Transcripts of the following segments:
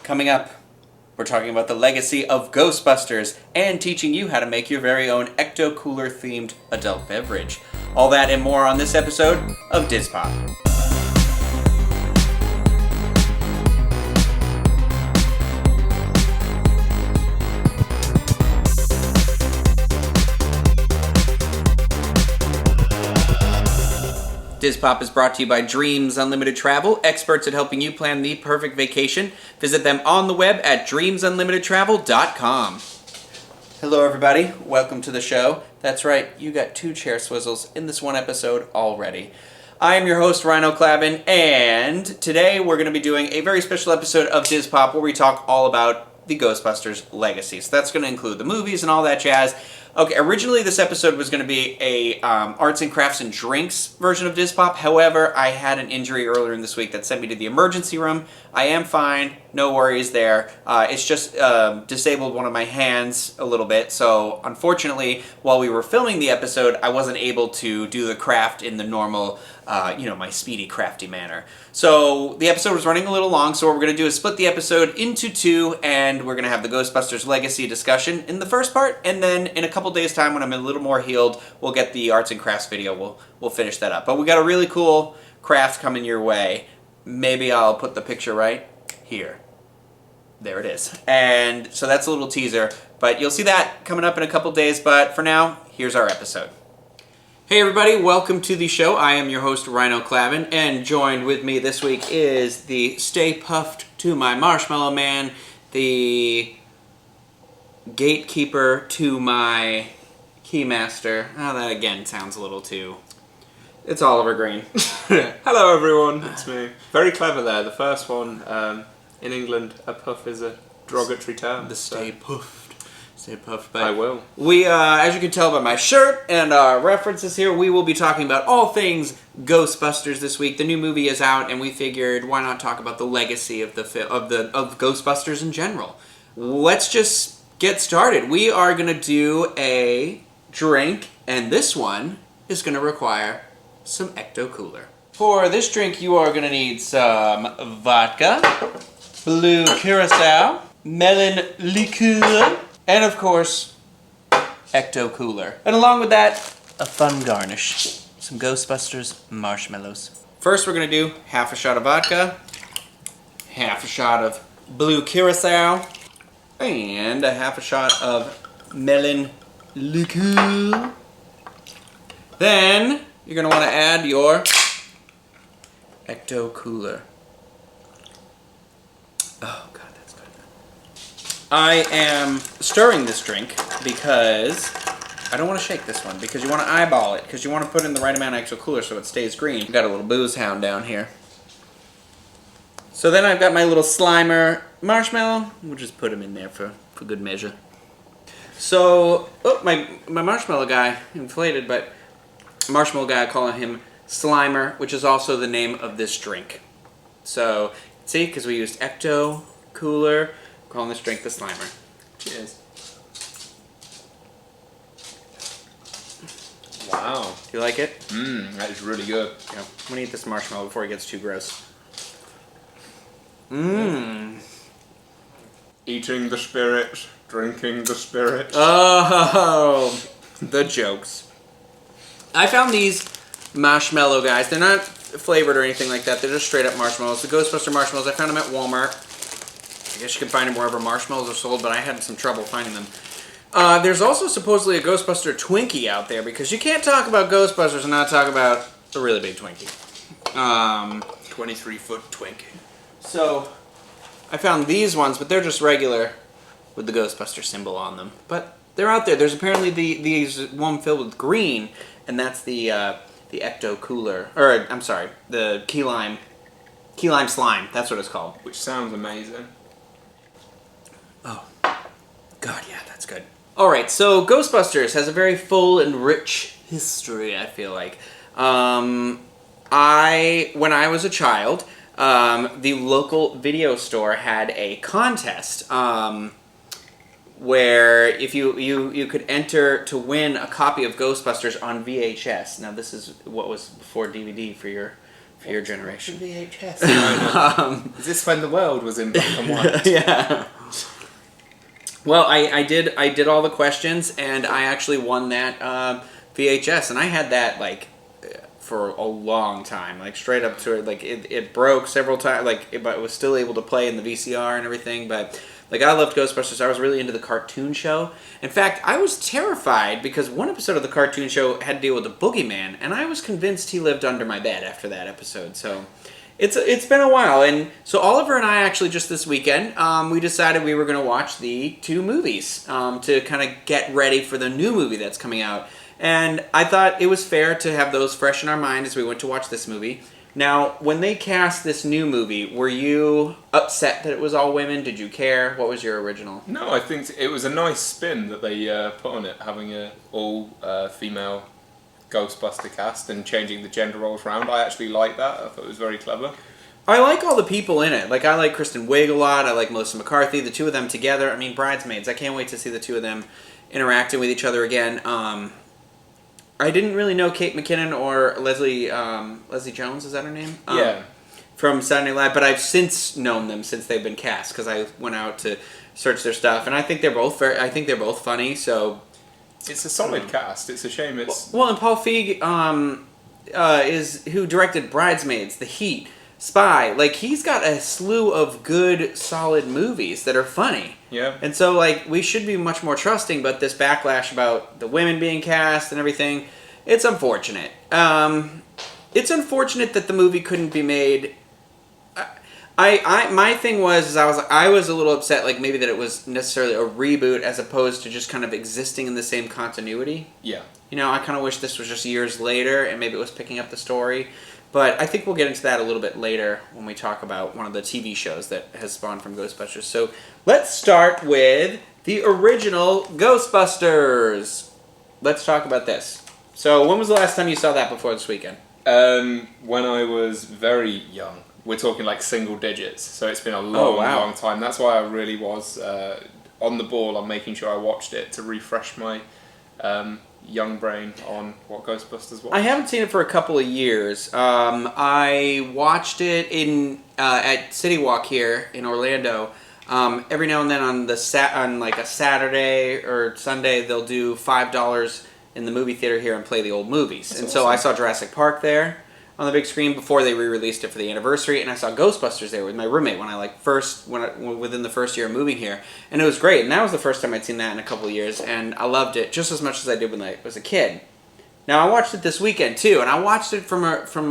Coming up, we're talking about the legacy of Ghostbusters and teaching you how to make your very own Ecto Cooler themed adult beverage. All that and more on this episode of DizPop. DizPop is brought to you by Dreams Unlimited Travel, experts at helping you plan the perfect vacation. Visit them on the web at dreamsunlimitedtravel.com. Hello everybody, welcome to the show. That's right, you got 2 chair swizzles in this one episode already. I am your host, Ryno Clavin, and today we're going to be doing a very special episode of DizPop where we talk all about the Ghostbusters legacy. So that's going to include the movies and all that jazz. Okay, originally this episode was going to be a arts and crafts and drinks version of DizPop. However, I had an injury earlier in this week that sent me to the emergency room. I am fine, no worries there. It's just disabled one of my hands a little bit. So unfortunately, while we were filming the episode, I wasn't able to do the craft in the normal, my speedy, crafty manner. So the episode was running a little long, so what we're going to do is split the episode into 2, and we're going to have the Ghostbusters legacy discussion in the first part, and then in a couple days' time when I'm a little more healed, we'll get the arts and crafts video. We'll finish that up. But we got a really cool craft coming your way. Maybe I'll put the picture right here. There it is. And so that's a little teaser, but you'll see that coming up in a couple days. But for now, here's our episode. Hey everybody, welcome to the show. I am your host, Ryno Clavin, and joined with me this week is the Stay Puffed to my Marshmallow Man, the gatekeeper to my keymaster. Oh, that again sounds a little too... It's Oliver Green. Hello everyone, it's me. Very clever there. The first one, in England, a puff is a derogatory term. The Stay Puffed. Stay Puffed. But I will. We, as you can tell by my shirt and our references here, we will be talking about all things Ghostbusters this week. The new movie is out, and we figured why not talk about the legacy of of Ghostbusters in general. Let's just get started. We are going to do a drink, and this one is going to require some Ecto Cooler. For this drink, you are going to need some vodka, blue curacao, melon liqueur, and of course, Ecto Cooler. And along with that, a fun garnish. Some Ghostbusters marshmallows. First, we're going to do half a shot of vodka, half a shot of blue curacao, and a half a shot of melon liqueur. Then, you're going to want to add your Ecto Cooler. Oh, God, that's good. I am stirring this drink because I don't want to shake this one, because you want to eyeball it, because you want to put in the right amount of Ecto Cooler so it stays green. I've got a little booze hound down here. So then I've got my little Slimer marshmallow. We'll just put him in there for good measure. So, my marshmallow guy inflated, but marshmallow guy, I call him Slimer, which is also the name of this drink. So, see, because we used Ecto Cooler, I'm calling this drink the Slimer. Cheers. Wow. Do you like it? That is really good. Yeah. I'm going to eat this marshmallow before it gets too gross. Eating the spirits, drinking the spirits. Oh, the jokes. I found these marshmallow guys. They're not flavored or anything like that. They're just straight up marshmallows. The Ghostbuster marshmallows, I found them at Walmart. I guess you can find them wherever marshmallows are sold, but I had some trouble finding them. There's also supposedly a Ghostbuster Twinkie out there, because you can't talk about Ghostbusters and not talk about a really big Twinkie. 23-foot Twinkie. So, I found these ones, but they're just regular with the Ghostbuster symbol on them. But they're out there. There's apparently these one filled with green, and that's the Ecto Cooler, or I'm sorry, the key lime slime. That's what it's called. Which sounds amazing. Oh, God, yeah, that's good. All right, so Ghostbusters has a very full and rich history, I feel like. When I was a child, the local video store had a contest where if you could enter to win a copy of Ghostbusters on VHS. Now this is what was before DVD for your for your generation. VHS. Is this when the world was in black and white? Yeah. Well, I did all the questions, and I actually won that VHS, and I had that like for a long time, like straight up to it. Like it broke several times, but it was still able to play in the VCR and everything. But like I loved Ghostbusters. I was really into the cartoon show. In fact, I was terrified because one episode of the cartoon show had to deal with the boogeyman, and I was convinced he lived under my bed after that episode. So. It's been a while, and so Oliver and I actually just this weekend, we decided we were going to watch the two movies to kind of get ready for the new movie that's coming out. And I thought it was fair to have those fresh in our mind as we went to watch this movie. Now, when they cast this new movie, were you upset that it was all women? Did you care? What was your original? No, I think it was a nice spin that they put on it, having a all female Ghostbuster cast and changing the gender roles around. I actually like that. I thought it was very clever. I like all the people in it. Like, I like Kristen Wiig a lot. I like Melissa McCarthy. The two of them together. I mean, Bridesmaids. I can't wait to see the two of them interacting with each other again. I didn't really know Kate McKinnon or Leslie Jones. Is that her name? Yeah. From Saturday Night Live. But I've since known them since they've been cast because I went out to search their stuff, and I think they're both funny. So. It's a solid cast. It's a shame it's... Well, and Paul Feig is who directed Bridesmaids, The Heat, Spy. Like, he's got a slew of good, solid movies that are funny. Yeah. And so, like, we should be much more trusting, but this backlash about the women being cast and everything, it's unfortunate. It's unfortunate that the movie couldn't be made... My thing was I was a little upset, like maybe that it was necessarily a reboot as opposed to just kind of existing in the same continuity. Yeah. You know, I kind of wish this was just years later and maybe it was picking up the story. But I think we'll get into that a little bit later when we talk about one of the TV shows that has spawned from Ghostbusters. So let's start with the original Ghostbusters. Let's talk about this. So when was the last time you saw that before this weekend? When I was very young. We're talking like single digits, so it's been a long time. That's why I really was on the ball on making sure I watched it to refresh my young brain on what Ghostbusters was. I haven't seen it for a couple of years. I watched it at City Walk here in Orlando. Every now and then on like a Saturday or Sunday, they'll do $5 in the movie theater here and play the old movies. That's awesome. So I saw Jurassic Park there on the big screen before they re-released it for the anniversary, and I saw Ghostbusters there with my roommate within the first year of moving here, and it was great. And that was the first time I'd seen that in a couple of years, and I loved it just as much as I did when I was a kid. Now I watched it this weekend too, and I watched it from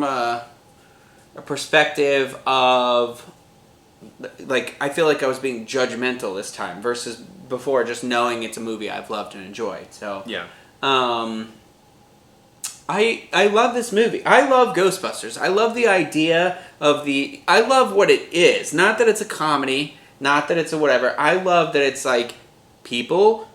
a perspective of like I feel like I was being judgmental this time versus before just knowing it's a movie I've loved and enjoyed. So yeah. I love this movie. I love Ghostbusters. I love the idea of I love what it is. Not that it's a comedy, not that it's a whatever. I love that it's like people,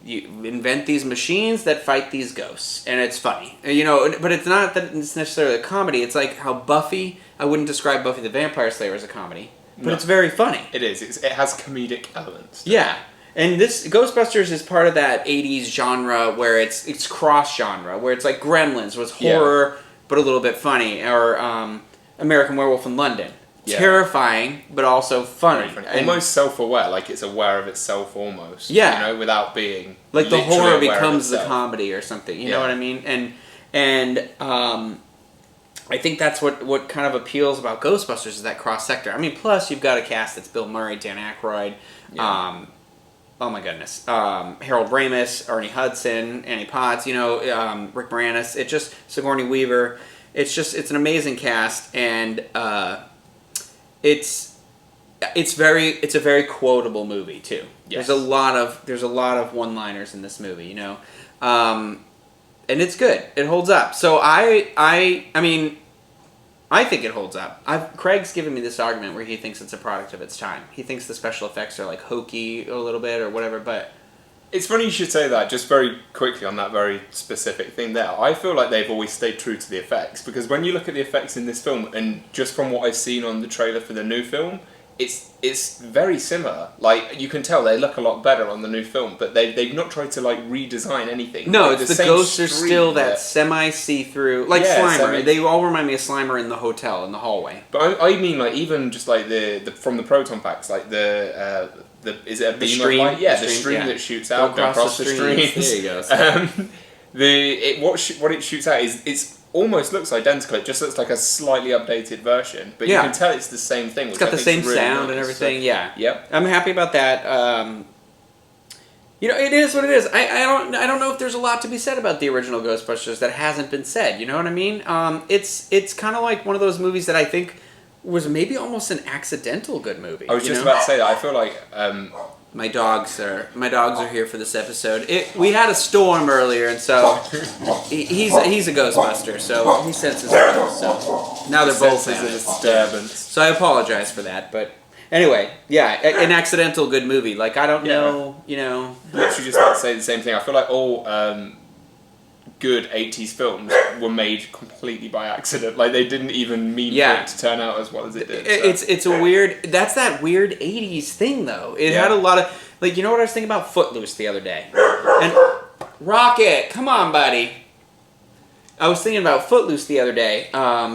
you invent these machines that fight these ghosts, and it's funny. You know, but it's not that it's necessarily a comedy. It's like how Buffy, I wouldn't describe Buffy the Vampire Slayer as a comedy, but it's very funny. It is. It has comedic elements. Yeah. And this Ghostbusters is part of that 80s genre where it's cross-genre, where it's like Gremlins was horror, but a little bit funny, or American Werewolf in London. Yeah. Terrifying, but also funny. Almost self-aware, like it's aware of itself almost. Yeah. You know, without being like the horror becomes the comedy or something. You know what I mean? And I think that's what kind of appeals about Ghostbusters is that cross-sector. I mean, plus you've got a cast that's Bill Murray, Dan Aykroyd, oh my goodness, Harold Ramis, Ernie Hudson, Annie Potts, you know, Rick Moranis. It just Sigourney Weaver. It's an amazing cast, and it's a very quotable movie too. Yes. There's a lot of one-liners in this movie, you know, and it's good. It holds up. So I mean. I think it holds up. Craig's given me this argument where he thinks it's a product of its time. He thinks the special effects are like hokey a little bit or whatever, but... It's funny you should say that, just very quickly on that very specific thing there. I feel like they've always stayed true to the effects, because when you look at the effects in this film, and just from what I've seen on the trailer for the new film, it's very similar. Like, you can tell they look a lot better on the new film, but they've not tried to like redesign anything. No, like, it's the ghosts are still that semi see-through, like Slimer. They all remind me of Slimer in the hotel in the hallway. But I mean, like, even just like the from the proton packs, like the is it a beam stream? of light? Yeah, the stream that shoots out. Don't cross the streams. There you go. What it shoots out is it's almost looks identical. It just looks like a slightly updated version, but you can tell it's the same thing. It's got the same really sound and everything. So, yep. I'm happy about that. You know, it is what it is. I don't know if there's a lot to be said about the original Ghostbusters that hasn't been said. You know what I mean? It's kind of like one of those movies that I think was maybe almost an accidental good movie. I was just about to say that. I feel like my dogs are here for this episode. We had a storm earlier, and so he's a Ghostbuster, so he senses it. So now they're both in a disturbance. So I apologize for that, but anyway, yeah, an accidental good movie. Like, I don't know, you know. Literally just about to say the same thing. I feel like all good 80s films were made completely by accident. Like, they didn't even mean for it to turn out as well as it did. So. It's a weird... That's that weird 80s thing, though. It had a lot of... Like, you know what I was thinking about? Footloose the other day. And... Rocket! Come on, buddy! I was thinking about Footloose the other day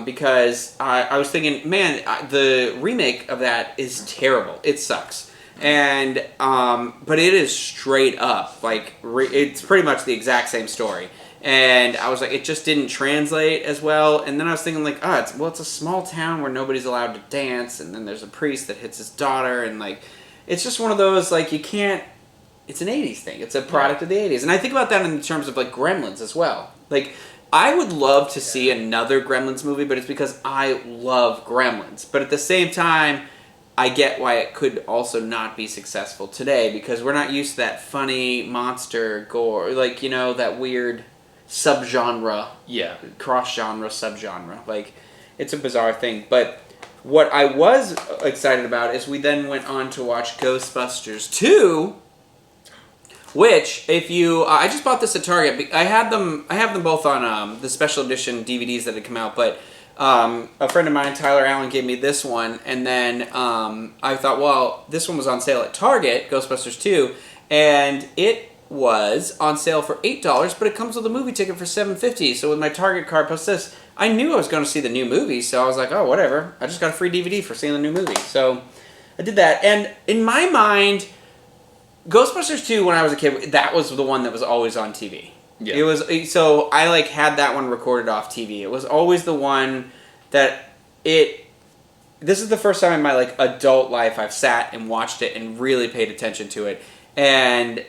because I was thinking, man, the remake of that is terrible. It sucks. And... but it is straight up. Like, it's pretty much the exact same story. And I was like, it just didn't translate as well. And then I was thinking, like, it's a small town where nobody's allowed to dance. And then there's a priest that hits his daughter. And, like, it's just one of those, like, you can't... It's an 80s thing. It's a product of the 80s. And I think about that in terms of, like, Gremlins as well. Like, I would love to see another Gremlins movie, but it's because I love Gremlins. But at the same time, I get why it could also not be successful today. Because we're not used to that funny monster gore. Like, you know, that weird... subgenre, cross-genre, subgenre. Like, it's a bizarre thing. But what I was excited about is we then went on to watch Ghostbusters 2, which, if you... I just bought this at Target. I have them both on the special edition DVDs that had come out, but a friend of mine, Tyler Allen, gave me this one, and then I thought, well, this one was on sale at Target, Ghostbusters 2, and it was on sale for $8, but it comes with a movie ticket for $7.50. So with my Target card plus this, I knew I was going to see the new movie, so I was like, oh, whatever. I just got a free DVD for seeing the new movie. So I did that. And in my mind, Ghostbusters 2, when I was a kid, that was the one that was always on TV. Yeah. It was, so I like had that one recorded off TV. It was always the one that this is the first time in my like adult life I've sat and watched it and really paid attention to it. And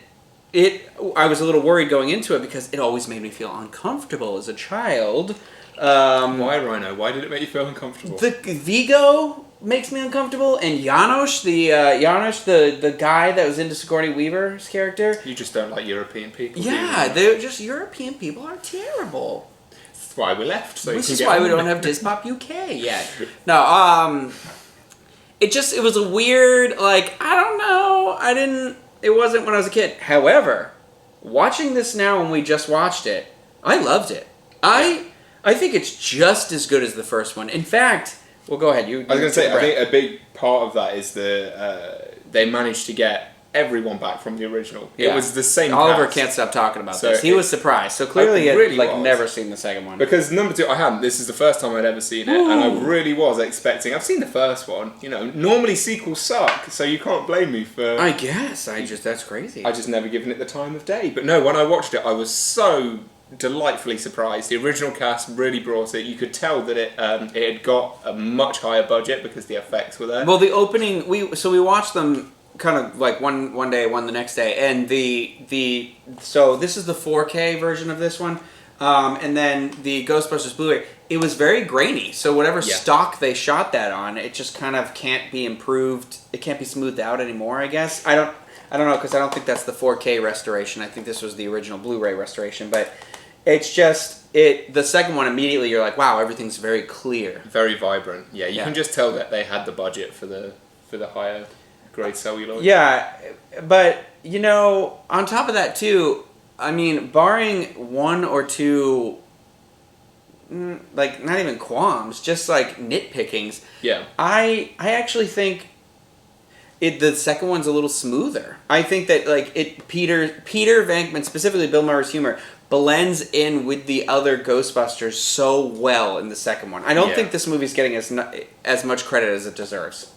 I was a little worried going into it because it always made me feel uncomfortable as a child. Why, Ryno? Why did it make you feel uncomfortable? The Vigo makes me uncomfortable, and Janosch, the guy that was into Sigourney Weaver's character. You just don't like European people. Yeah, they're just European people are terrible. That's why we left. So this is why we don't have Dispop UK yet. No, it was a weird, like, I don't know, it wasn't when I was a kid. However, watching this now when we just watched it, I loved it. I think it's just as good as the first one. In fact, well, go ahead. I was going to say, I think a big part of that is they managed to get everyone back from the original. Yeah. It was the same Oliver cast. Can't stop talking about this. He was surprised. So clearly he had never seen the second one. Because number 2, I hadn't. This is the first time I'd ever seen it. Ooh. And I really was expecting... I've seen the first one. You know, normally sequels suck, so you can't blame me for... I guess. That's crazy. I just never given it the time of day. But no, when I watched it, I was so delightfully surprised. The original cast really brought it. You could tell that it had got a much higher budget because the effects were there. Well, the opening... we watched them... kind of like one day, one the next day, and so this is the 4K version of this one, and then the Ghostbusters Blu-ray. It was very grainy, so whatever stock they shot that on, it just kind of can't be improved. It can't be smoothed out anymore. I guess I don't know because I don't think that's the 4K restoration. I think this was the original Blu-ray restoration, but it's just the second one immediately you're like, wow, everything's very clear, very vibrant. Yeah, you can just tell that they had the budget for the higher grade celluloid. Yeah, but, you know, on top of that, too, I mean, barring one or two, like, not even qualms, just, like, nitpickings, I actually think the second one's a little smoother. I think that like Peter Venkman, specifically Bill Murray's humor, blends in with the other Ghostbusters so well in the second one. I don't think this movie's getting as much credit as it deserves,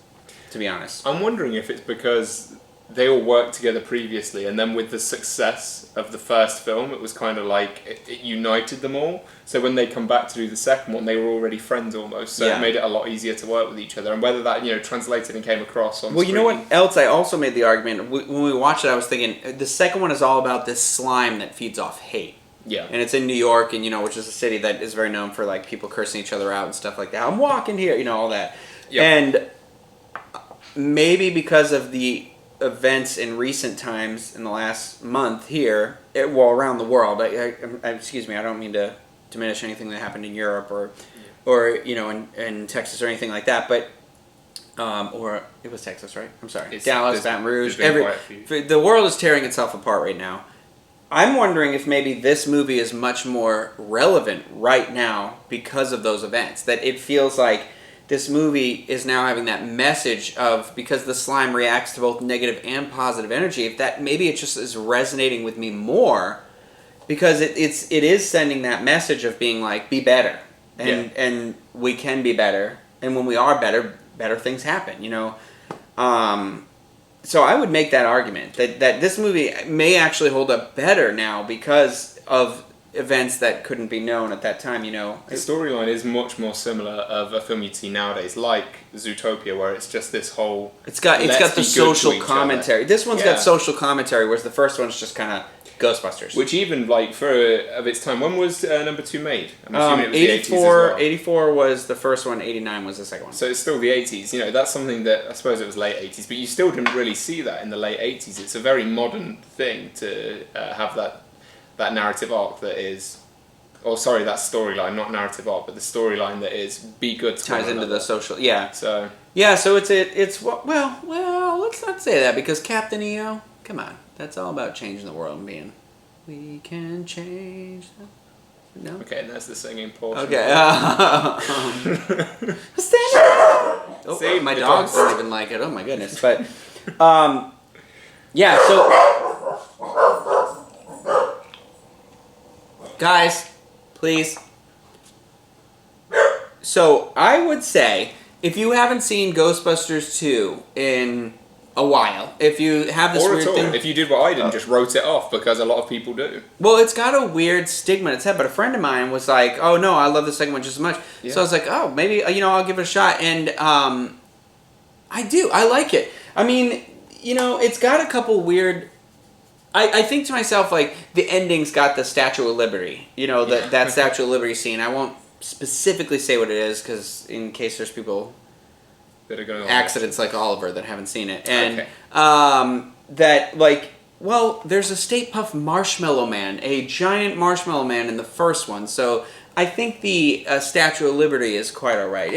to be honest. I'm wondering if it's because they all worked together previously, and then with the success of the first film, it was kind of like it united them all. So when they come back to do the second one, they were already friends almost. So it made it a lot easier to work with each other. And whether that translated and came across on screen. You know what else? I also made the argument when we watched it. I was thinking the second one is all about this slime that feeds off hate. Yeah. And it's in New York, and which is a city that is very known for like people cursing each other out and stuff like that. I'm walking here, all that. Yep. And maybe because of the events in recent times in the last month here, around the world. Excuse me, I don't mean to diminish anything that happened in Europe or in Texas or anything like that, but or it was Texas, right? I'm sorry, Dallas, Baton Rouge. The world is tearing itself apart right now. I'm wondering if maybe this movie is much more relevant right now because of those events. That it feels like this movie is now having that message of, because the slime reacts to both negative and positive energy, if that maybe it just is resonating with me more because it is sending that message of being like, be better. And we can be better. And when we are better things happen, So I would make that argument that this movie may actually hold up better now because of events that couldn't be known at that time, The storyline is much more similar of a film you'd see nowadays, like Zootopia, where it's just this whole... It's got the social commentary. This one's got social commentary, whereas the first one's just kind of Ghostbusters. Which even, of its time, when was number 2 made? I'm assuming it was 84, the 80s as well. 84 was the first one, 89 was the second one. So it's still the 80s. That's something that, I suppose it was late 80s, but you still didn't really see that in the late 80s. It's a very modern thing to have that narrative arc that is... that storyline, not narrative arc, but the storyline that is be good to ties into the social... Yeah. So it's... Well, let's not say that, because Captain EO, come on. That's all about changing the world and being... We can change... No? Okay, and that's the singing portion. Okay. See, my dogs don't even like it. Oh my goodness. But, yeah, so... Guys, please. So, I would say, if you haven't seen Ghostbusters 2 in a while, if you have this weird thing... if you did what I did and just wrote it off, because a lot of people do. Well, it's got a weird stigma in its head, but a friend of mine was like, oh no, I love the second one just as much. Yeah. So I was like, oh, maybe, I'll give it a shot. And I do. I like it. I mean, it's got a couple weird... I think to myself, like, the ending's got the Statue of Liberty. That Statue of Liberty scene. I won't specifically say what it is, because in case there's people... that are going accidents like Oliver that haven't seen it. And that, like, well, there's a Stay Puft Marshmallow Man, a giant marshmallow man in the first one. So I think the Statue of Liberty is quite all right.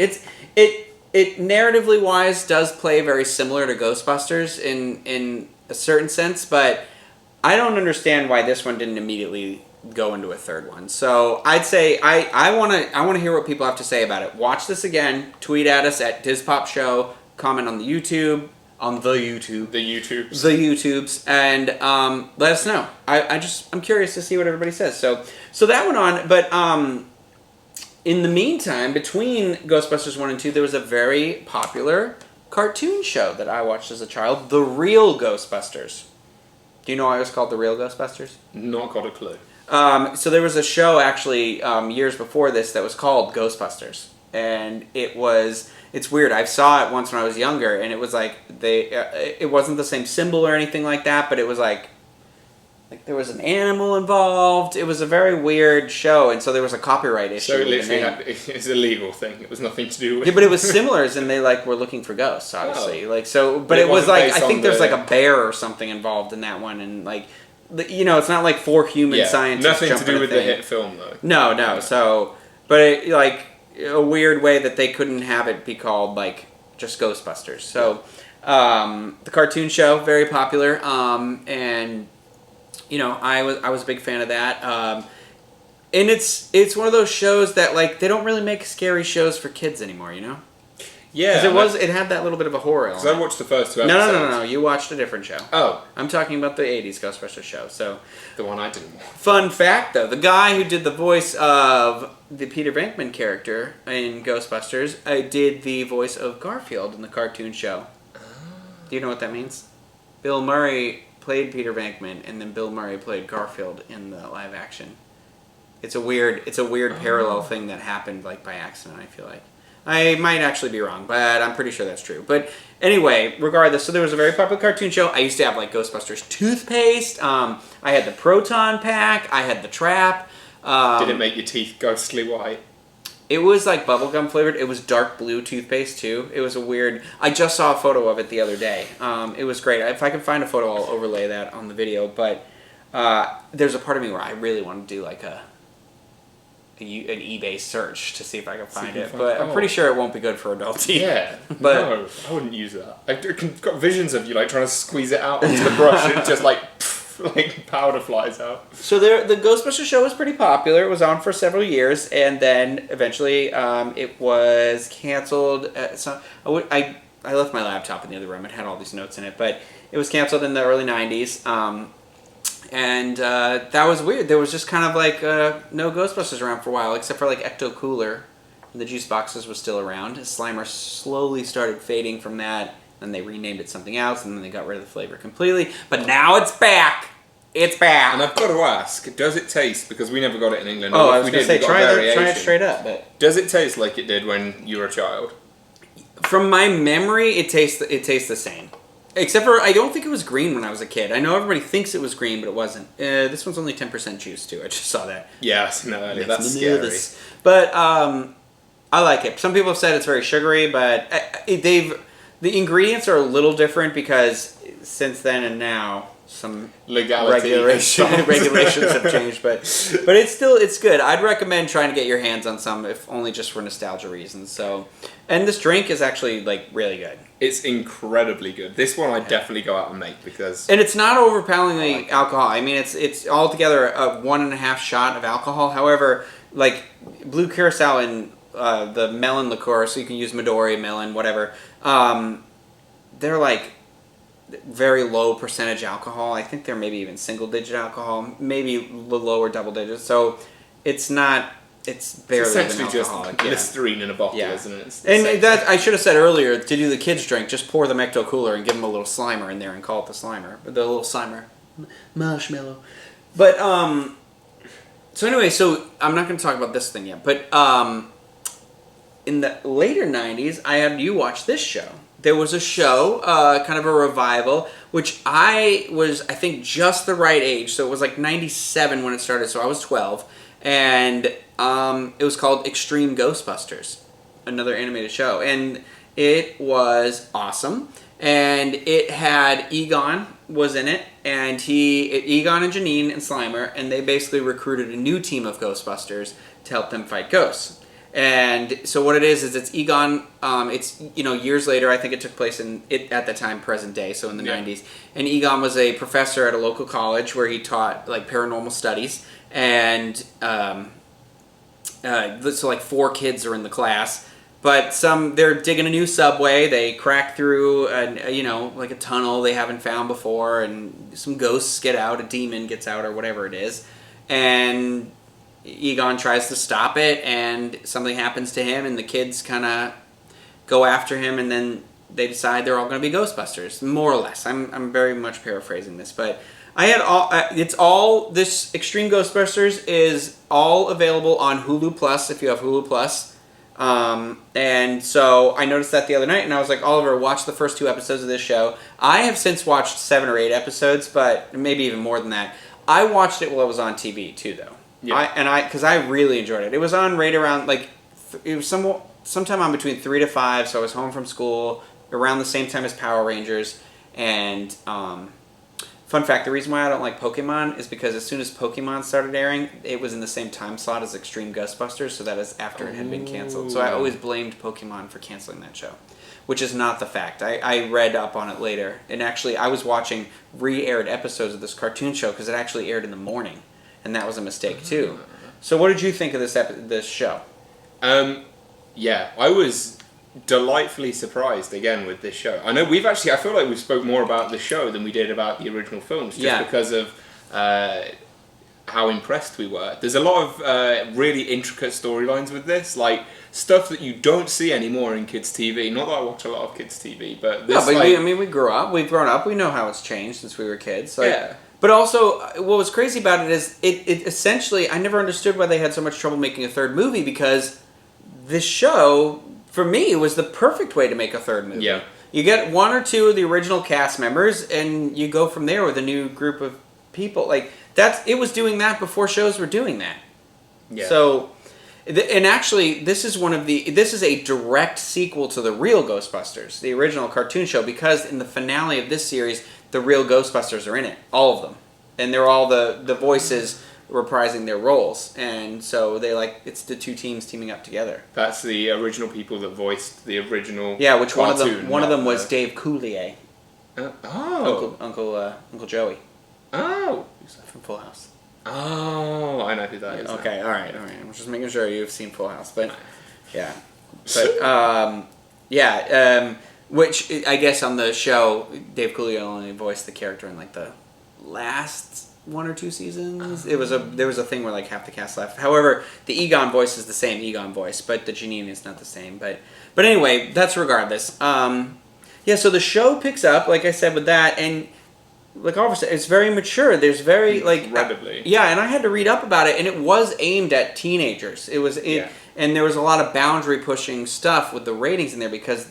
It narratively wise does play very similar to Ghostbusters in a certain sense, but I don't understand why this one didn't immediately go into a third one. So I'd say I want to hear what people have to say about it. Watch this again. Tweet at us at DizPopShow. Comment on the YouTubes, and let us know. I'm curious to see what everybody says. So that went on, but in the meantime, between Ghostbusters 1 and 2, there was a very popular cartoon show that I watched as a child, The Real Ghostbusters. Do you know why it was called The Real Ghostbusters? Not got a clue. So there was a show actually years before this that was called Ghostbusters, and it's weird. I saw it once when I was younger, and it was like it wasn't the same symbol or anything like that, but it was like there was an animal involved. It was a very weird show, and so there was a copyright issue. So it's a legal thing. It was nothing to do with... Yeah, but it was similar, as in they were looking for ghosts, obviously. But it was like, I think there's like a bear or something involved in that one, and like... it's not like 4 human scientists. Nothing to do with the hit film, though. No. So, but a weird way that they couldn't have it be called like just Ghostbusters. So, the cartoon show, very popular, and I was a big fan of that. And it's one of those shows that like they don't really make scary shows for kids anymore. Yeah. Because it had that little bit of a horror element. Because I watched the first 2 episodes. No. You watched a different show. Oh. I'm talking about the 80s Ghostbusters show. So, the one I didn't watch. Fun fact, though. The guy who did the voice of the Peter Venkman character in Ghostbusters did the voice of Garfield in the cartoon show. Do you know what that means? Bill Murray played Peter Venkman, and then Bill Murray played Garfield in the live action. It's a weird parallel thing that happened like by accident, I feel like. I might actually be wrong, but I'm pretty sure that's true. But anyway, regardless, so there was a very popular cartoon show. I used to have like Ghostbusters Toothpaste. I had the Proton Pack. I had the Trap. Did it make your teeth ghostly white? It was like bubblegum flavored. It was dark blue toothpaste too. It was a weird... I just saw a photo of it the other day. It was great. If I can find a photo, I'll overlay that on the video. But there's a part of me where I really want to do like an eBay search to see if I can find it. But I'm pretty sure it won't be good for adults either. Yeah, but no, I wouldn't use that. I've got visions of you like trying to squeeze it out onto the brush and it just like powder flies out. So the Ghostbusters show was pretty popular. It was on for several years, and then eventually it was canceled. I left my laptop in the other room. It had all these notes in it, but it was canceled in the early 90s. And that was weird. There was just kind of like no Ghostbusters around for a while, except for like Ecto Cooler. The juice boxes was still around. Slimer slowly started fading from that. Then they renamed it something else, and then they got rid of the flavor completely. But now it's back. It's back. And I've got to ask, does it taste, because we never got it in England. Oh, I was going to say, try it straight up. But does it taste like it did when you were a child? From my memory, it tastes the same. Except for, I don't think it was green when I was a kid. I know everybody thinks it was green, but it wasn't. This one's only 10% juice, too. I just saw that. Yes, no, that's scary. But I like it. Some people have said it's very sugary, but the ingredients are a little different because since then and now, some regulations have changed. But it's good. I'd recommend trying to get your hands on some, if only just for nostalgia reasons. So, and this drink is actually like really good. It's incredibly good. This one I'd definitely go out and make because... And it's not overpoweringly alcohol. I mean, it's altogether a 1.5 shot of alcohol. However, like Blue Curacao and the melon liqueur, so you can use Midori, melon, whatever, they're like very low percentage alcohol. I think they're maybe even single-digit alcohol, maybe lower double digits. So it's not... It's barely essentially just alcoholic. Listerine in a bottle, isn't it? And that I should have said earlier, to do the kids' drink, just pour the Ecto Cooler and give them a little Slimer in there and call it the Slimer. The little Slimer. Marshmallow. But, so anyway, so I'm not going to talk about this thing yet, but in the later 90s, I had you watch this show. There was a show, kind of a revival, which I was, I think, just the right age. So it was like 97 when it started, so I was 12. And it was called Extreme Ghostbusters, another animated show. And it was awesome. And it had Egon was in it. And Egon and Janine and Slimer. And they basically recruited a new team of Ghostbusters to help them fight ghosts. And so what it is it's Egon, it's, years later, I think it took place at the time, present day, so in the 90s. And Egon was a professor at a local college where he taught, like, paranormal studies. And, so, like, 4 kids are in the class. But they're digging a new subway. They crack through, like a tunnel they haven't found before. And some ghosts get out, a demon gets out, or whatever it is. And Egon tries to stop it, and something happens to him, and the kids kind of go after him, and then they decide they're all going to be Ghostbusters, more or less. I'm very much paraphrasing this, but this Extreme Ghostbusters is all available on Hulu Plus if you have Hulu Plus. And so I noticed that the other night, and I was like, Oliver, watch the first 2 episodes of this show. I have since watched 7 or 8 episodes, but maybe even more than that. I watched it while it was on TV too, though. Yeah. Because I really enjoyed it. It was on right around, it was sometime on between 3 to 5, so I was home from school around the same time as Power Rangers. And, fun fact, the reason why I don't like Pokemon is because as soon as Pokemon started airing, it was in the same time slot as Extreme Ghostbusters, so that is after it had been canceled. So I always blamed Pokemon for canceling that show, which is not the fact. I read up on it later, and actually I was watching re-aired episodes of this cartoon show because it actually aired in the morning. And that was a mistake too. So what did you think of this show? Yeah, I was delightfully surprised again with this show. I know I feel like we spoke more about the show than we did about the original films, just because of how impressed we were. There's a lot of really intricate storylines with this, like stuff that you don't see anymore in kids' TV. Not that I watch a lot of kids' TV, but this, we've grown up. We know how it's changed since we were kids. Like, but also, what was crazy about it is it essentially, I never understood why they had so much trouble making a third movie, because this show, for me, was the perfect way to make a third movie. Yeah. You get one or two of the original cast members, and you go from there with a new group of people. Like, it was doing that before shows were doing that. Yeah. So, and actually, this is a direct sequel to the Real Ghostbusters, the original cartoon show, because in the finale of this series, the Real Ghostbusters are in it, all of them, and they're all the voices reprising their roles, and so it's the two teams teaming up together. That's the original people that voiced the original. Yeah, which cartoon, one of them was Dave Coulier. Oh, Uncle Joey. Oh, From Full House. Oh, I know who that is. Okay, now. all right. I'm just making sure you've seen Full House, but yeah, which I guess on the show, Dave Coulier only voiced the character in like the last one or two seasons. There was a thing where like half the cast left. However, the Egon voice is the same Egon voice, but the Janine is not the same. But anyway, that's regardless. So the show picks up, like I said, with that, and like Oliver said, it's very mature. There's very incredibly. And I had to read up about it, and it was aimed at teenagers. And there was a lot of boundary pushing stuff with the ratings in there, because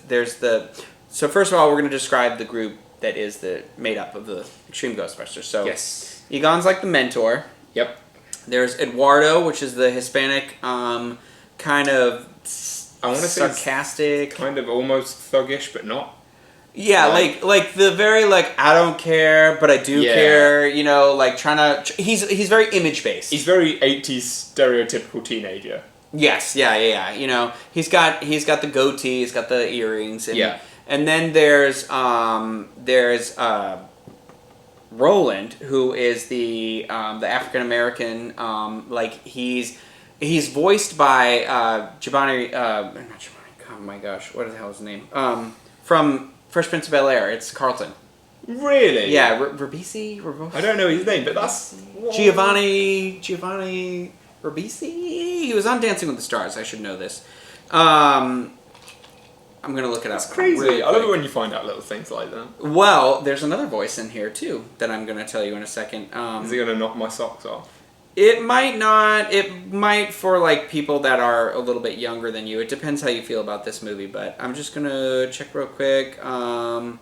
so first of all, we're going to describe the group that is made up of the Extreme Ghostbusters. So yes, Egon's like the mentor. Yep. There's Eduardo, which is the Hispanic, kind of I want to say sarcastic, kind of almost thuggish, but not. Yeah, like the very I don't care, but I do care. You know, like trying to. He's very image based. He's very 80s stereotypical teenager. Yes, yeah. You know, he's got the goatee, he's got the earrings, and then there's Roland, who is the African American. He's voiced by Giovanni. Not Giovanni. Oh my gosh, what the hell is his name? From Fresh Prince of Bel-Air. It's Carlton. Really? Yeah, Ribisi? I don't know his name, but that's Giovanni Ribisi. He was on Dancing with the Stars. I should know this. I'm gonna look it up. That's crazy. I love it when you find out little things like that. Well, there's another voice in here too that I'm gonna tell you in a second. Is he gonna knock my socks off? It might not. It might for people that are a little bit younger than you. It depends how you feel about this movie, but I'm just gonna check real quick. Oh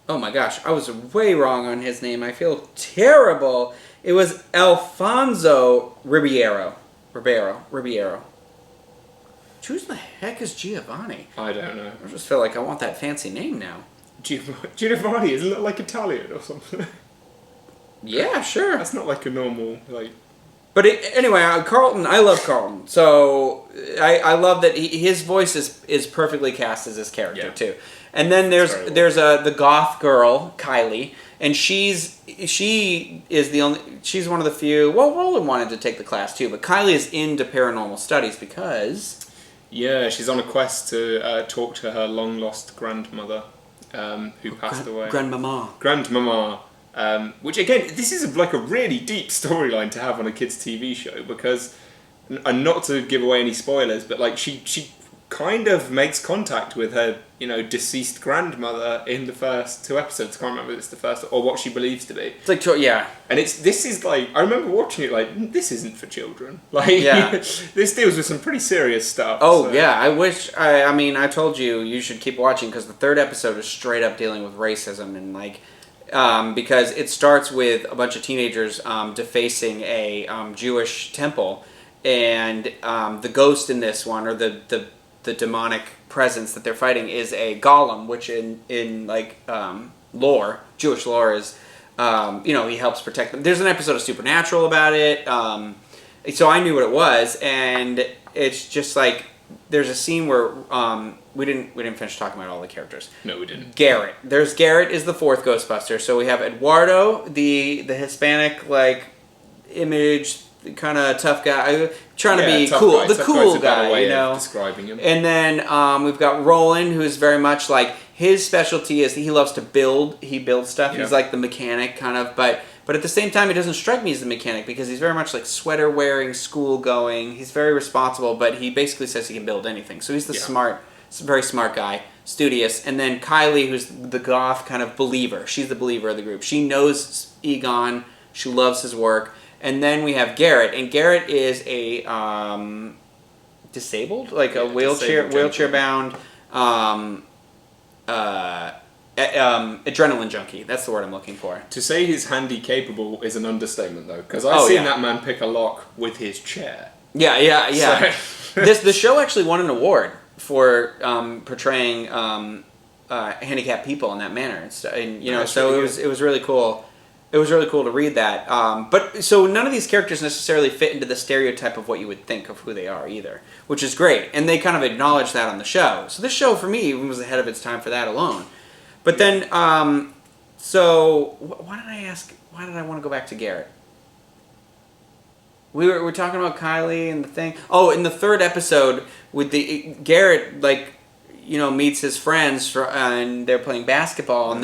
my gosh, I was way wrong on his name. I feel terrible. It was Alfonso Ribeiro. Who the heck is Giovanni? I don't know. I just feel like I want that fancy name now. Giovanni, isn't it like Italian or something? Yeah, sure. That's not like a normal, But anyway, Carlton, I love Carlton. So I love that his voice is perfectly cast as his character, too. And then there's the goth girl, Kylie, and she's one of the few. Well, Roland wanted to take the class too, but Kylie is into paranormal studies because. Yeah, she's on a quest to talk to her long lost grandmother, who passed away. Grandmama. Which again, this is a really deep storyline to have on a kids' TV show, because, and not to give away any spoilers, but she kind of makes contact with her, deceased grandmother in the first 2 episodes. I can't remember if it's the first or what she believes to be. It's yeah. And this is I remember watching it this isn't for children. This deals with some pretty serious stuff. Oh, so. Yeah, I wish, I told you should keep watching, because the 3rd episode is straight up dealing with racism and because it starts with a bunch of teenagers defacing a Jewish temple, and the ghost in this one, or the demonic presence that they're fighting, is a golem, which in lore, Jewish lore, is he helps protect them. There's an episode of Supernatural about it, so I knew what it was, and it's just there's a scene where we didn't finish talking about all the characters. No, we didn't. Garrett is the 4th Ghostbuster. So we have Eduardo, the Hispanic image kind of tough guy, trying to be tough cool, guy. the Tough cool guy's a better guy, way you know. of describing him. And then we've got Roland, who's very much like his specialty is he loves to build. He builds stuff. Yeah. He's like the mechanic kind of, but at the same time, he doesn't strike me as the mechanic because he's very much like sweater wearing, school going. He's very responsible, but he basically says he can build anything. So he's the very smart guy, studious. And then Kylie, who's the goth kind of believer. She's the believer of the group. She knows Egon. She loves his work. And then we have Garrett, and Garrett is a disabled, like a wheelchair bound adrenaline junkie. That's the word I'm looking for. To say he's handy capable is an understatement, though, because I've seen that man pick a lock with his chair. Yeah. So. The show actually won an award for portraying handicapped people in that manner, and you know, so it was really cool. It was really cool to read that. But so none of these characters necessarily fit into the stereotype of what you would think of who they are either, which is great. And they kind of acknowledge that on the show. So this show for me was ahead of its time for that alone. But then, so why did I ask? Why did I want to go back to Garrett? We're talking about Kylie and the thing. Oh, in the third episode with the Garrett, like, you know, meets his friends and they're playing basketball, and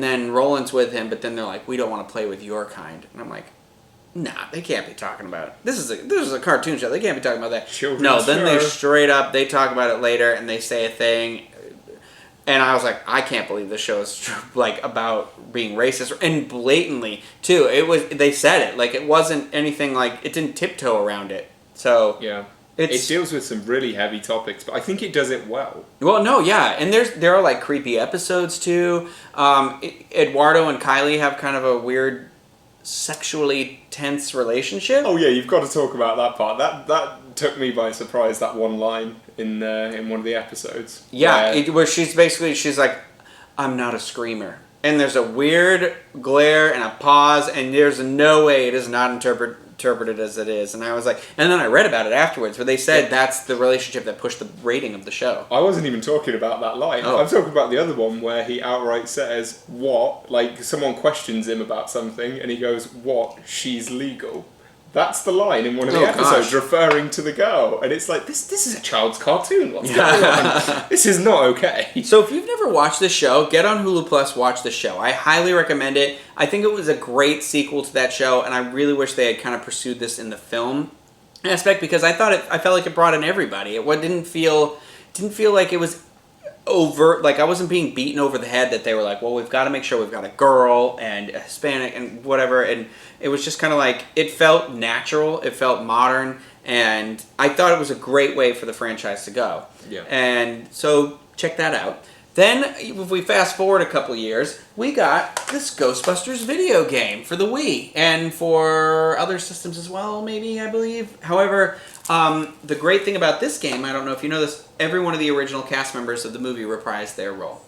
then Roland's with him, but then they're like, we don't want to play with your kind. And I'm like, nah, they can't be talking about this is a cartoon show. They can't be talking about that. They straight up, they talk about it later, and they say a thing. And I was like, I can't believe this show is like about being racist, and blatantly too. They said it, like it wasn't anything like, it didn't tiptoe around it. So yeah. It deals with some really heavy topics, but I think it does it well. Well, no, yeah, and there are like creepy episodes too. Eduardo and Kylie have kind of a weird, sexually tense relationship. Oh yeah, you've got to talk about that part. That took me by surprise. That one line in one of the episodes. Yeah, where she's like, "I'm not a screamer," and there's a weird glare and a pause, and there's no way it is not interpreted as it is. And I was like, and then I read about it afterwards where they said that's the relationship that pushed the rating of the show. I wasn't even talking about that line. I'm talking about the other one where he outright says, what? Like someone questions him about something and he goes, what? She's legal. That's the line in one of the episodes referring to the girl. And it's like, this is a child's cartoon. What's going on? This is not okay. So if you've never watched this show, get on Hulu Plus, watch the show. I highly recommend it. I think it was a great sequel to that show, and I really wish they had kind of pursued this in the film aspect because I felt like it brought in everybody. It didn't feel like it was overt, like I wasn't being beaten over the head that they were like, well, we've got to make sure we've got a girl and a Hispanic and whatever, and it was just kind of like, it felt natural, it felt modern, and I thought it was a great way for the franchise to go. Yeah. And so check that out. Then, if we fast forward a couple years, we got this Ghostbusters video game for the Wii, and for other systems as well, maybe, I believe. However, the great thing about this game, I don't know if you know this, every one of the original cast members of the movie reprised their role.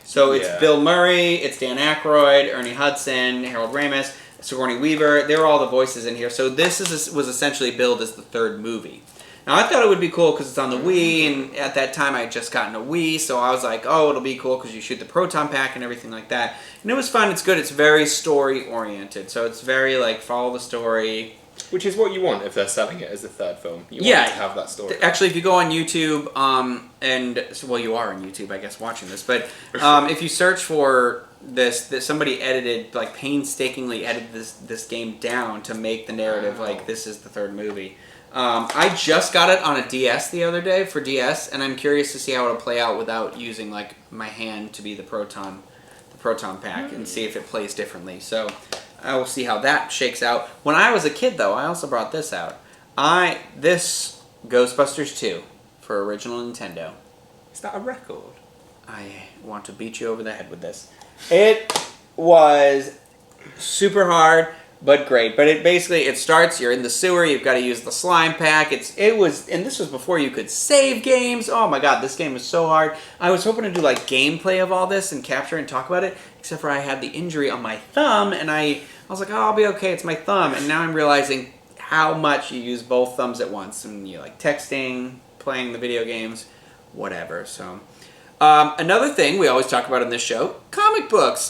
So it's Bill Murray, it's Dan Aykroyd, Ernie Hudson, Harold Ramis, Sigourney Weaver. They were all the voices in here. So this was essentially billed as the third movie. Now, I thought it would be cool because it's on the Wii, and at that time I had just gotten a Wii, so I was like, oh, it'll be cool because you shoot the proton pack and everything like that. And it was fun, it's good, it's very story-oriented, so it's very, like, follow the story. Which is what you want if they're selling it as the third film. You want to have that story. Actually, if you go on YouTube, well, you are on YouTube, I guess, watching this, but if you search for this somebody edited, like, painstakingly edited this game down to make the narrative like this is the third movie. I just got it on a DS the other day for DS, and I'm curious to see how it'll play out without using like my hand to be the proton pack and see if it plays differently. So I will see how that shakes out. When I was a kid, though, I also brought this out. This Ghostbusters 2 for original Nintendo. Is that a record? I want to beat you over the head with this. It was super hard. But great. But it starts, you're in the sewer, you've got to use the slime pack. And this was before you could save games. Oh my god, this game is so hard. I was hoping to do like gameplay of all this and capture and talk about it, except for I had the injury on my thumb, and I was like, oh, I'll be okay, it's my thumb. And now I'm realizing how much you use both thumbs at once. And you're like texting, playing the video games, whatever. So Another thing we always talk about in this show, comic books.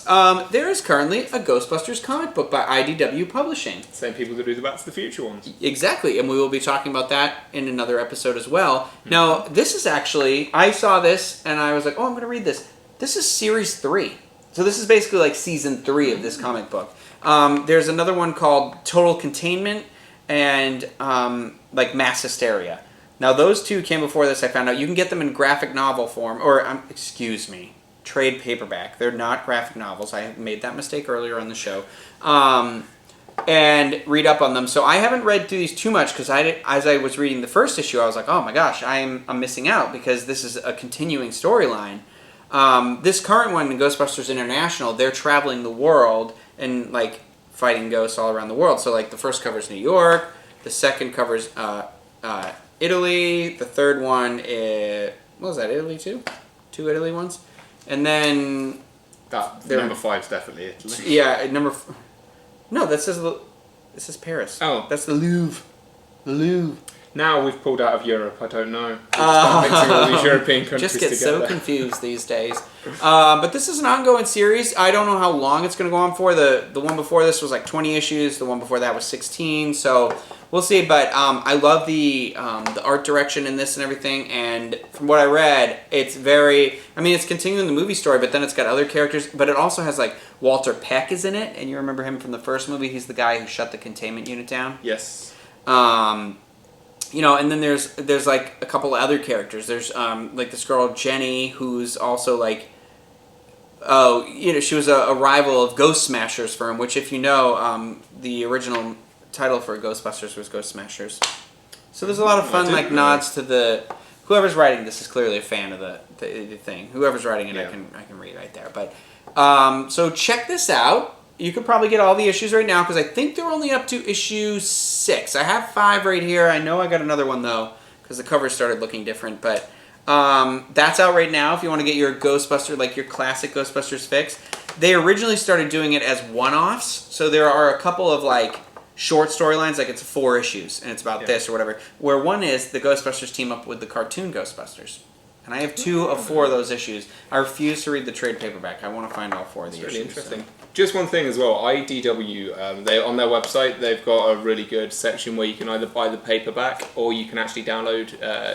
There is currently a Ghostbusters comic book by IDW Publishing. Same people that do the Back to the Future ones. Exactly, and we will be talking about that in another episode as well. Mm-hmm. Now, this is actually, I saw this and I was like, oh, I'm going to read this. This is Series 3. So this is basically like Season 3 of this comic book. There's another one called Total Containment and like Mass Hysteria. Now, those two came before this, I found out. You can get them in graphic novel form, or, excuse me, trade paperback. They're not graphic novels. I made that mistake earlier on the show. And read up on them. So I haven't read through these too much, because as I was reading the first issue, I was like, oh my gosh, I'm missing out, because this is a continuing storyline. This current one in Ghostbusters International, they're traveling the world and, like, fighting ghosts all around the world. So, like, the first covers New York, the second covers Italy. The third one is... What was that, Italy too? 2 Italy ones? And then... Number 5's definitely Italy. Yeah, No, this is Paris. Oh. That's the Louvre. The Louvre. Now we've pulled out of Europe, I don't know. Mixing all these European countries just get together. so confused these days. But this is an ongoing series. I don't know how long it's going to go on for. The one before this was like 20 issues. The one before that was 16. So we'll see. But I love the art direction in this and everything. And from what I read, it's very... I mean, it's continuing the movie story, but then it's got other characters. But it also has, like, Walter Peck is in it. And you remember him from the first movie. He's the guy who shut the containment unit down. Yes. You know, and then there's like a couple of other characters. There's like this girl Jenny, who's also like, she was a rival of Ghost Smashers firm, which, if you know, the original title for Ghostbusters was Ghost Smashers. So there's a lot of fun like nods to whoever's writing this is clearly a fan of the thing. Whoever's writing it, yeah. I can read right there. But so check this out. You could probably get all the issues right now, because I think they're only up to issue 6. I have 5 right here. I know I got another one, though, because the cover started looking different. But that's out right now if you want to get your Ghostbuster, like your classic Ghostbusters fix. They originally started doing it as one-offs. So there are a couple of, like, short storylines, like it's 4 issues, and it's about this or whatever. Where one is the Ghostbusters team up with the cartoon Ghostbusters. And I have 2 of 4 of those issues. I refuse to read the trade paperback. I want to find all 4 of the issues. Really interesting. So. Just one thing as well, IDW, they on their website, they've got a really good section where you can either buy the paperback or you can actually download,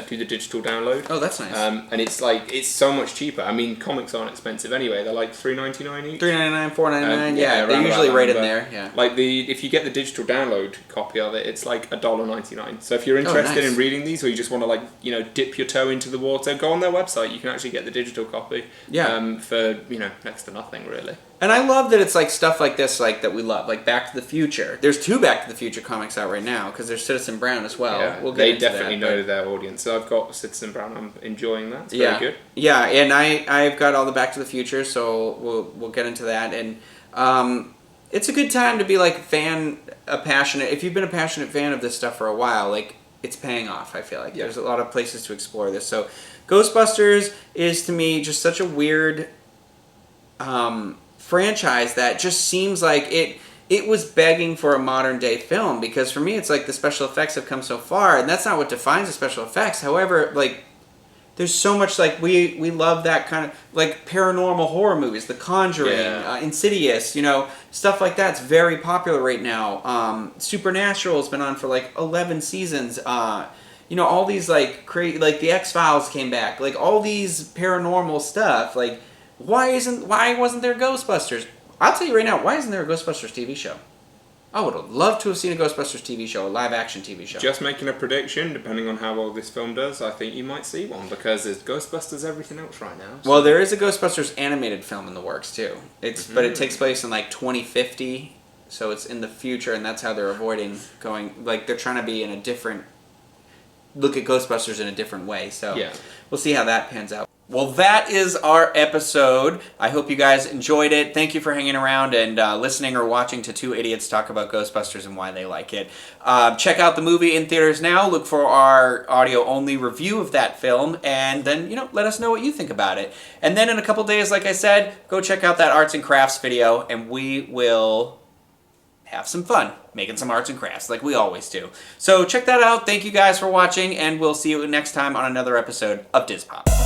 do the digital download. Oh, that's nice. And it's so much cheaper. I mean, comics aren't expensive anyway. They're like $3.99 each. $3.99, $4.99. Yeah, they're usually right in there. Yeah. Like if you get the digital download copy of it, it's like $1.99. So if you're interested in reading these, or you just want to dip your toe into the water, go on their website. You can actually get the digital copy. Yeah. For next to nothing really. And I love that it's like stuff like this, like that we love, like Back to the Future. There's 2 Back to the Future comics out right now, because there's Citizen Brown as well. Yeah, they definitely know their audience. So I've got Citizen Brown. I'm enjoying that. It's very good. Yeah, and I've got all the Back to the Future, so we'll get into that. And it's a good time to be like passionate. If you've been a passionate fan of this stuff for a while, like it's paying off. I feel like there's a lot of places to explore this. So Ghostbusters is to me just such a weird franchise that just seems like it was begging for a modern day film, because for me it's like the special effects have come so far, and that's not what defines the special effects. However, like there's so much, like we love that kind of like paranormal horror movies, The Conjuring, Insidious, stuff like that's very popular right now. Supernatural's been on for like 11 seasons. All these like like the X-Files came back, like all these paranormal stuff, like why wasn't there Ghostbusters? I'll tell you right now, why isn't there a Ghostbusters TV show? I would have loved to have seen a Ghostbusters TV show, a live-action TV show. Just making a prediction, depending on how well this film does, I think you might see one, because there's Ghostbusters everything else right now. So. Well, there is a Ghostbusters animated film in the works, too. But it takes place in, like, 2050, so it's in the future, and that's how they're avoiding going... Like, they're trying to be in a different... Look at Ghostbusters in a different way, so we'll see how that pans out. Well, that is our episode. I hope you guys enjoyed it. Thank you for hanging around and listening or watching to 2 idiots talk about Ghostbusters and why they like it. Check out the movie in theaters now. Look for our audio-only review of that film, and then, let us know what you think about it. And then in a couple days, like I said, go check out that arts and crafts video, and we will have some fun making some arts and crafts like we always do. So check that out. Thank you guys for watching, and we'll see you next time on another episode of DizPop.